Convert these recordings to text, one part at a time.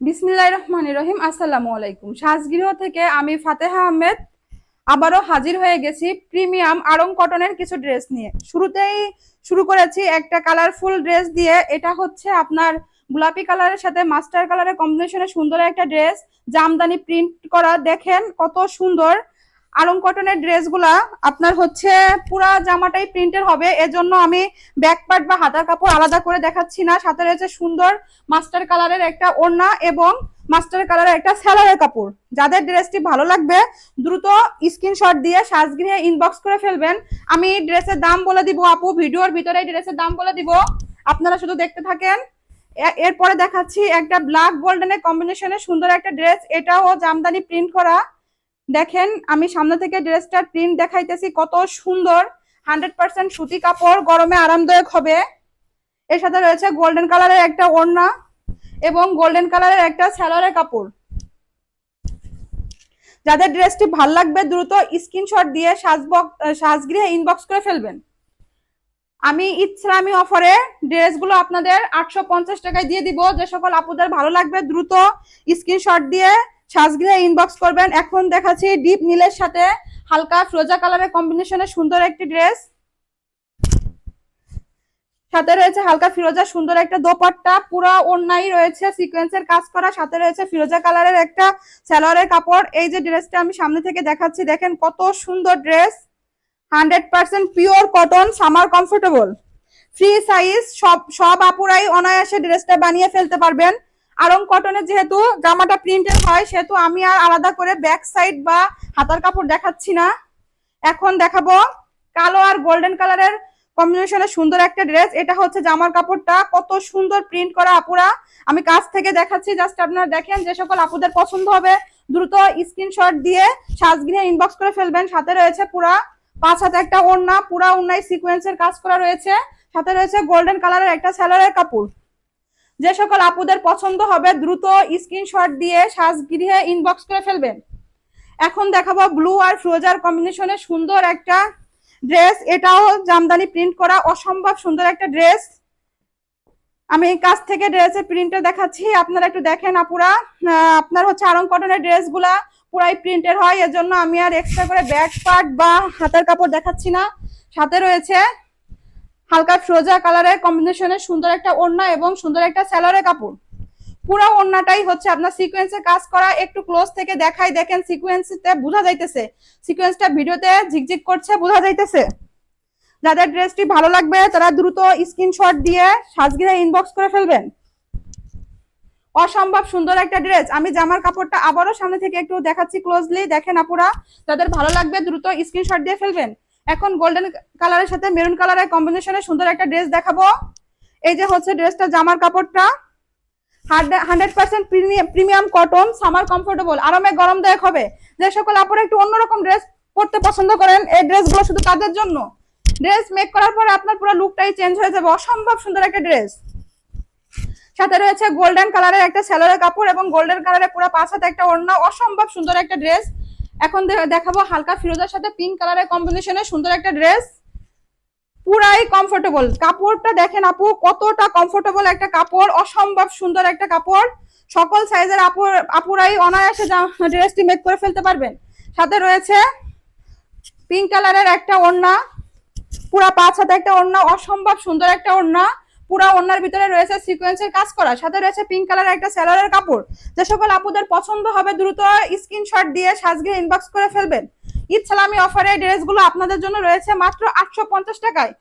বিসমিল্লাহির রহমানির রহিম। আসসালামু আলাইকুম। সাজগৃহ থেকে আমি ফাতেহা আহমেদ আবারও হাজির হয়ে গেছি প্রিমিয়াম আড়ং কটনের কিছু ড্রেস নিয়ে। শুরুতেই শুরু করেছি একটা কালারফুল ড্রেস দিয়ে। এটা হচ্ছে আপনার গোলাপি কালারের সাথে মাস্টার কালারের কম্বিনেশনে সুন্দর একটা ড্রেস, জামদানি প্রিন্ট করা। দেখেন কত সুন্দর আড়ং কটনের ড্রেসগুলা। আপনার হচ্ছে পুরা জামাটাই প্রিন্টের হবে, এজন্য আমি ব্যাক পার্ট বা হাতার কাপড় আলাদা করে দেখাচ্ছি না। সাথে রয়েছে সুন্দর মাস্টার কালারের একটা ওড়না এবং মাস্টার কালারের একটা স্যালোয়ারের কাপড়। যাদের ড্রেসটি ভালো লাগবে দ্রুত স্ক্রিনশট দিয়ে সাজগৃহে ইনবক্স করে ফেলবেন। আমি ড্রেসের দাম বলে দিব আপু, ভিডিওর ভিতরে ড্রেসের দাম বলে দিব, আপনারা শুধু দেখতে থাকেন। এরপরে দেখাচ্ছি একটা ব্ল্যাক গোল্ডেনের কম্বিনেশনে সুন্দর একটা ড্রেস, এটাও জামদানি প্রিন্ট করা। দেখেন আমি সামনে থেকে ড্রেসটার প্রিন্ট দেখাইতেছি, কত সুন্দর। 100% সুতি কাপড়, গরমে আরামদায়ক হবে। এর সাথে রয়েছে গোল্ডেন কালারের একটা ওড়না এবং গোল্ডেন কালারের একটা সালোয়ারের কাপড়। যাদের ড্রেসটি ভালো লাগবে দ্রুত স্ক্রিনশট দিয়ে সাজগৃহে ইনবক্স করে ফেলবেন। আমি ইসলামী অফারে ড্রেসগুলো আপনাদের 850 টাকায় দিয়ে দিব। যে সকল আপুদের ভালো লাগবে দ্রুত স্ক্রিনশট দিয়ে সাজগৃহে ইনবক্স করবেন। এখন দেখাচ্ছি ডিপ নীলের সাথে হালকা ফিরোজা কালারের কম্বিনেশনে সুন্দর একটি ড্রেস। সাথে রয়েছে হালকা ফিরোজা সুন্দর একটা দোপাট্টা, পুরো ওড়নাই রয়েছে সিকোয়েন্সের কাজ করা। সাথে রয়েছে ফিরোজা কালারের একটা সালোয়ারের কাপড়। এই যে ড্রেসটা আমি সামনে থেকে দেখাচ্ছি, দেখেন কত সুন্দর dress. 100% pure cotton, summer comfortable, free size. সব আপুরাই অনায়াসে ড্রেসটা বানিয়ে ফেলতে পারবেন। আরং কটনের যেহেতু জামাটা প্রিন্টের হয় সেহেতু আমি আর আলাদা করে ব্যাক সাইড বা হাতার কাপড় দেখাচ্ছি না। এখন দেখাবো কালো আর গোল্ডেন কালারের কম্বিনেশনে সুন্দর একটা ড্রেস। এটা হচ্ছে জামার কাপড়টা, কত সুন্দর প্রিন্ট করা আপুরা। আমি কাছ থেকে দেখাচ্ছি, জাস্ট আপনারা দেখেন। যে সকল আপুদের পছন্দ হবে দ্রুত স্ক্রিনশট দিয়ে সাজগৃহে ইনবক্স করে ফেলবেন। সাথে রয়েছে পুরা 5 হাতে একটা ওড়না, পুরা ওড়নায় সিকোয়েন্সের কাজ করা রয়েছে। সাথে রয়েছে গোল্ডেন কালারের একটা সালোয়ারের কাপড়। যে সকল আপুদের পছন্দ হবে দ্রুত স্ক্রিনশট দিয়ে সাজগৃহে ইনবক্স করে ফেলবেন। এখন দেখাবো ব্লু আর ফিরোজার কম্বিনেশনে সুন্দর একটা ড্রেস, এটাও জামদানি প্রিন্ট করা, অসম্ভব সুন্দর একটা ড্রেস। আমি কাছ থেকে ড্রেসের প্রিন্টটা দেখাচ্ছি, আপনারা একটু দেখেন আপুরা। আপনার হচ্ছে আরং কটনের ড্রেসগুলা পুরাই প্রিন্টের হয়, এজন্য আমি আর এক্সট্রা করে ব্যাক পার্ট বা হাতের কাপড় দেখাচ্ছি না। সাথে রয়েছে হালকা ফিরোজা কালারের কম্বিনেশনে সুন্দর একটা ওড়না এবং সুন্দর একটা সালোয়ারের কাপড়। পুরো ওড়নাটাই হচ্ছে আপনার সিকোয়েন্সে কাজ করা। একটু ক্লোজ থেকে দেখাই, দেখেন সিকোয়েন্সতে বোঝা যাইতেছে, সিকোয়েন্সটা ভিডিওতে ঝিকঝিক করছে, বোঝা যাইতেছে। যাদের ড্রেসটি ভালো লাগবে তারা দ্রুত স্ক্রিনশট দিয়ে সাজগৃহে ইনবক্স করে ফেলবেন। অসম্ভব সুন্দর একটা ড্রেস। আমি জামার কাপড়টা আবারও সামনে থেকে একটু দেখাচ্ছি ক্লোজলি, দেখেন আপুরা। যাদের ভালো লাগবে দ্রুত স্ক্রিনশট দিয়ে ফেলবেন। এখন গোল্ডেন কালারের সাথে মেরুন কালারের কম্বিনেশনে সুন্দর একটা ড্রেস দেখাবো। এই যে হচ্ছে ড্রেসটা, জামার কাপড়টা 100% প্রিমিয়াম কটন, সামার কমফোর্টেবল, আরামে গরমদায়ক হবে। যে সকল আপুরা একটু অন্যরকম ড্রেস পরতে পছন্দ করেন এই ড্রেসগুলো শুধু তাদের জন্য। ড্রেস মেক করার পরে আপনার পুরো লুকটাই চেঞ্জ হয়ে যাবে। অসম্ভব সুন্দর একটা ড্রেস। সাথে রয়েছে গোল্ডেন কালারের একটা সালোয়ারের কাপড় এবং গোল্ডেন কালারের পুরো 5 হাতে একটা ওড়না, অসম্ভব সুন্দর একটা ড্রেস। এখন দেখাবো হালকা ফিরোজার সাথে পিঙ্ক কালারের কম্বিনেশনে সুন্দর একটা ড্রেস, পুরাই কমফোর্টেবল। কাপড়টা দেখেন আপু, কতটা কমফোর্টেবল একটা কাপড়, অসম্ভব সুন্দর একটা কাপড়। সকল সাইজের আপুরাই অনায়াসে ড্রেসটি মেক করে ফেলতে পারবেন। সাথে রয়েছে পিঙ্ক কালারের একটা ওড়না, পুরা 5 হাতে একটা ওড়না, অসম্ভব সুন্দর একটা ওড়না। পুরা ওড়নার ভিতরে রয়েছে সিকোয়েন্সের কাজ করা। সাথে রয়েছে পিঙ্ক কালারের একটা সালোয়ারের কাপড়। যে সকল আপুদের পছন্দ হবে দ্রুত স্ক্রিনশট দিয়ে সাজগৃহে ইনবক্স করে ফেলবেন। ঈদ সালামি অফারে ড্রেসগুলো আপনাদের জন্য রয়েছে মাত্র 850 টাকায়।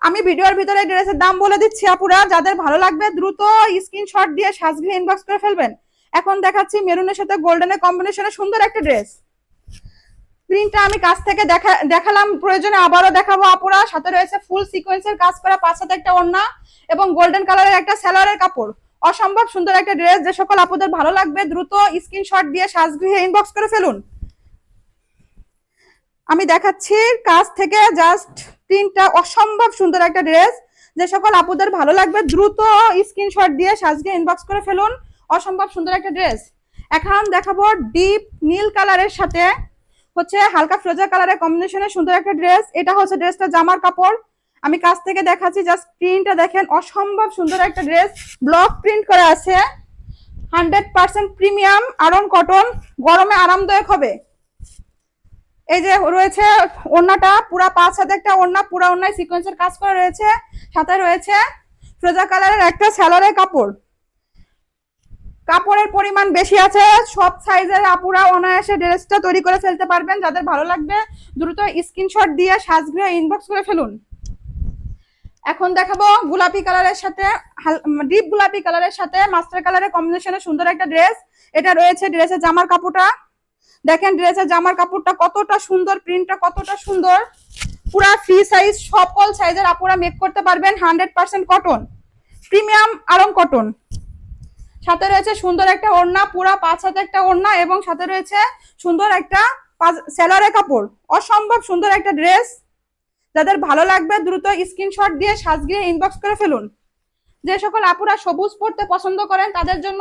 আমি ভিডিওর ভিতরে ড্রেসের দাম বলে দিচ্ছি আপুরা, যাদের ভালো লাগবে দ্রুত স্ক্রিনশট দিয়ে সাজগৃহে ইনবক্স করে ফেলবেন। এখন দেখাচ্ছি মেরুনের সাথে গোল্ডেনের কম্বিনেশনে সুন্দর একটা ড্রেস। প্রিন্টটা আমি কাছ থেকে দেখালাম, প্রয়োজনে আবারও দেখাবো আপুরা। সাথে রয়েছে ফুল সিকোয়েন্সের কাজ করা 5 হাতে একটা ওড়না এবং গোল্ডেন কালারের একটা সালোয়ারের কাপড়। অসম্ভব সুন্দর একটা ড্রেস। যে সকল আপুদের ভালো লাগবে দ্রুত স্ক্রিনশট দিয়ে সাজগৃহে ইনবক্স করে ফেলুন। আমি দেখাচ্ছি কাছ থেকে জাস্ট প্রিন্টটা, অসম্ভব সুন্দর একটা ড্রেস। যে সকল আপুদের ভালো লাগবে দ্রুত স্ক্রিনশট দিয়ে সাজগৃহে ইনবক্স করে ফেলুন। অসম্ভব সুন্দর একটা ড্রেস। এখন দেখাবো ডিপ নীল কালারের সাথে হচ্ছে হালকা ফিরোজা কালারের কম্বিনেশনে সুন্দর একটা ড্রেস। এটা হচ্ছে ড্রেসটা জামার কাপড়। আমি কাছ থেকে দেখাচ্ছি, জাস্ট প্রিন্টটা দেখেন, অসম্ভব সুন্দর একটা ড্রেস, ব্লক প্রিন্ট করা আছে। 100% প্রিমিয়াম আরং কটন, গরমে আরামদায়ক হবে। এই যে রয়েছে ওড়নাটা, পুরা 5 হাতে একটা ওড়না, পুরা ওড়নায় সিকোয়েন্সের কাজ করা রয়েছে, সাথে রয়েছে ফিরোজা কালারের একটা স্যালোয়ারের কাপড়। কাপড়ের পরিমাণ বেশি আছে, সব সাইজের আপুরা অনায়াসে ড্রেসটা তৈরি করে ফেলতে পারবেন। যাদের ভালো লাগবে দ্রুত স্ক্রিনশট দিয়ে সাজগৃহে ইনবক্স করে ফেলুন। এখন দেখাবো গোলাপি কালারের সাথে, ডিপ গোলাপি কালারের সাথে মাস্টার কালারের কম্বিনেশনে সুন্দর একটা ড্রেস। এটা রয়েছে ড্রেসের জামার কাপড়টা, দেখেন ড্রেসের জামার কাপড়টা কতটা সুন্দর, প্রিন্টটা কতটা সুন্দর, পুরা ফ্রি সাইজ, সকল সাইজের আপুরা মেক করতে পারবেন। 100% কটন, প্রিমিয়াম আরং কটন। সাথে রয়েছে সুন্দর একটা ওড়না, পুরা 5 হাতে একটা ওড়না, এবং সাথে রয়েছে সুন্দর একটা সেলারের কাপড়। অসম্ভব সুন্দর একটা ড্রেস। যাদের ভালো লাগবে দ্রুত স্ক্রিনশট দিয়ে সাজগিয়ে ইনবক্স করে ফেলুন। যে সকল আপুরা সবুজ পরতে পছন্দ করেন তাদের জন্য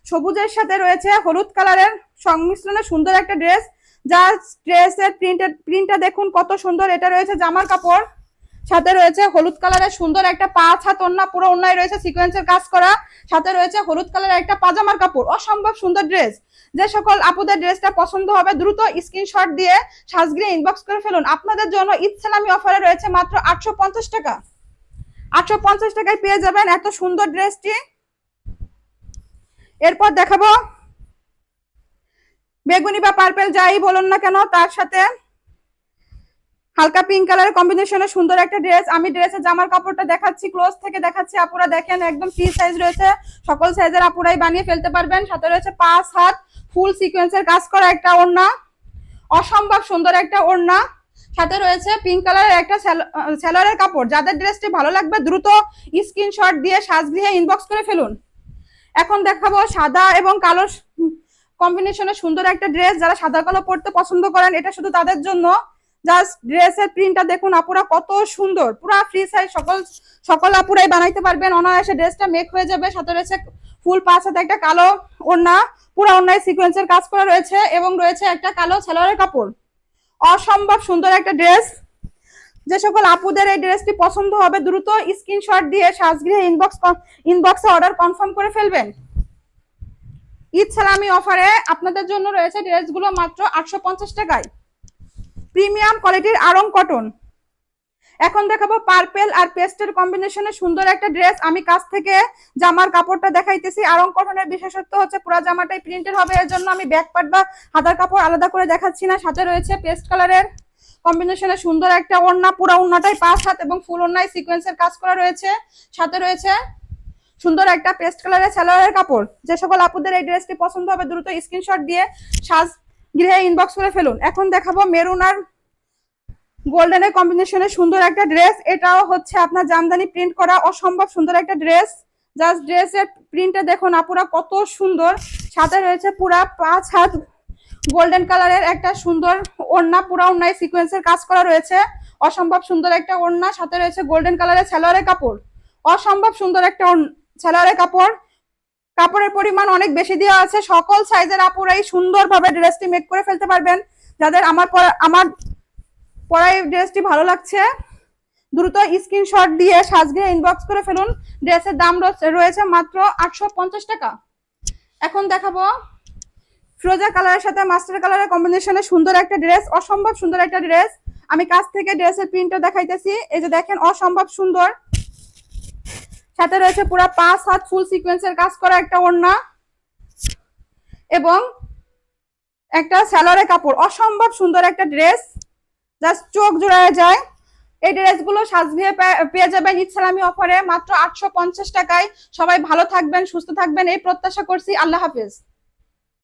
সবুজের সাথে রয়েছে হলুদ কালারের সংমিশ্রণে সুন্দর একটা ড্রেস। যার ড্রেসের প্রিন্টটা দেখুন কত সুন্দর। এটা রয়েছে জামার কাপড়, সাথে রয়েছে হলুদ কালারের সুন্দর একটা 5 হাত ওড়না, পুরো ওড়নায় রয়েছে সিকোয়েন্সের কাজ করা, সাথে রয়েছে হলুদ কালারের একটা পাজামার কাপড়। অসম্ভব সুন্দর ড্রেস। যে সকল আপুদের ড্রেসটা পছন্দ হবে দ্রুত স্ক্রিনশট দিয়ে সাজগিয়ে ইনবক্স করে ফেলুন। আপনাদের জন্য ঈদ সালামি অফারে রয়েছে মাত্র 850 টাকা। 850 টাকায় পেয়ে যাবেন এত সুন্দর ড্রেসটি। এরপর দেখাবো বেগুনি বা পার্পেল যাই বলুন না কেন, তার সাথে হালকা পিঙ্ক কালারের কম্বিনেশনে সুন্দর একটা ড্রেস। আমি ড্রেসের জামার কাপড়টা দেখাচ্ছি, ক্লোজ থেকে দেখাচ্ছি, আপুরা দেখেন একদম ফ্রি সাইজ রয়েছে, সকল সাইজের আপুরাই বানিয়ে ফেলতে পারবেন। সাথে রয়েছে 5 হাত ফুল সিকোয়েন্সের কাজ করা একটা ওড়না, অসম্ভব সুন্দর একটা ওড়না, সাথে রয়েছে পিঙ্ক কালারের একটা সেলোয়ারের কাপড়। যাদের ড্রেসটি ভালো লাগবে দ্রুত স্ক্রিনশট দিয়ে সাজগৃহে ইনবক্স করে ফেলুন। এখন দেখাবো সাদা এবং কালো কম্বিনেশনে সুন্দর একটা ড্রেস। যারা সাদা কালো পরতে পছন্দ করেন এটা শুধু তাদের জন্য। জাস্ট ড্রেসের প্রিন্টটা দেখুন আপুরা কত সুন্দর, পুরো ফ্রি সাইজ, সকল আপুরাই বানাইতে পারবেন, অনায়াসে ড্রেসটা মেক হয়ে যাবে। সাথে রয়েছে ফুল 5 হাতে একটা কালো ওড়না, পুরো ওড়নায় সিকোয়েন্সের কাজ করা রয়েছে, এবং রয়েছে একটা কালো সালোয়ারের কাপড়। অসম্ভব সুন্দর একটা ড্রেস। যে সকল আপুদের এই ড্রেসটি পছন্দ হবে দ্রুত স্ক্রিনশট দিয়ে সাজগৃহে ইনবক্সে অর্ডার কনফার্ম করে ফেলবেন। ঈদ সালামি অফারে আপনাদের জন্য রয়েছে ড্রেসগুলো মাত্র 850 টাকায়, প্রিমিয়াম কোয়ালিটির আরং কটন। এখন দেখাবো পার্পেল আর পেস্টের কম্বিনেশনে সুন্দর একটা ড্রেস। আমি কাছ থেকে জামার কাপড়টা দেখাইতেছি। আরং কটনের বিশেষত্ব হচ্ছে পুরো জামাটাই প্রিন্টেড হবে, এর জন্য আমি ব্যাক পার্ট বা হাতার কাপড় আলাদা করে দেখাচ্ছি না। সাথে রয়েছে পেস্ট কালারের কম্বিনেশনে সুন্দর একটা ওড়না, পুরো ওড়নাটাই 5 হাত এবং ফুল ওড়নায় সিকোয়েন্সের কাজ করা রয়েছে। সাথে রয়েছে সুন্দর একটা পেস্ট কালারের সালোয়ারের কাপড়। যে সকল আপুদের এই ড্রেসটি পছন্দ হবে দ্রুত স্ক্রিনশট দিয়ে সাজগৃহে ইনবক্স করে ফেলুন। এখন দেখাবো মেরুন আর গোল্ডেনের কম্বিনেশনে সুন্দর একটা ড্রেস। এটাও হচ্ছে আপনার জামদানি প্রিন্ট করা, অসম্ভব সুন্দর একটা ড্রেস। জাস্ট ড্রেসের প্রিন্টটা দেখুন আপুরা কত সুন্দর। সাথে রয়েছে পুরা 5 হাত গোল্ডেন কালারের একটা সুন্দর ওড়না, পুরা ওড়নায় সিকোয়েন্সের কাজ করা রয়েছে, অসম্ভব সুন্দর একটা ওড়না। সাথে রয়েছে গোল্ডেন কালারের সালোয়ারের কাপড়, অসম্ভব সুন্দর একটা সালোয়ারের কাপড়। কাপড়ের পরিমাণ অনেক বেশি দেওয়া আছে, সকল সাইজের আপুরাই সুন্দরভাবে ড্রেসটি মেক করে ফেলতে পারবেন। যাদের আমার পরাই ড্রেসটি ভালো লাগছে দ্রুত স্ক্রিনশট দিয়ে সাজগৃহে ইনবক্স করে ফেলুন। ড্রেসের দাম রয়েছে মাত্র 850 টাকা। এখন দেখাবো ফিরোজা কালারের সাথে মাস্টার কালারের কম্বিনেশনে সুন্দর একটা ড্রেস, অসম্ভব সুন্দর একটা ড্রেস। আমি কাছ থেকে ড্রেসের প্রিন্টটা দেখাইতেছি, এই যে দেখেন অসম্ভব সুন্দর। সাথে রয়েছে পুরো 5 হাত ফুল সিকোয়েন্সের কাজ করা একটা ওড়না এবং একটা সালোয়ারের কাপড়। অসম্ভব সুন্দর একটা ড্রেস, জাস্ট চোখ জোড়ায় যায়। এই ড্রেসগুলো সাজগৃহে পেয়ে যাবেন ঈদ সালামি অফারে মাত্র 850 টাকায়। সবাই ভালো থাকবেন, সুস্থ থাকবেন এই প্রত্যাশা করছি। আল্লাহ হাফেজ।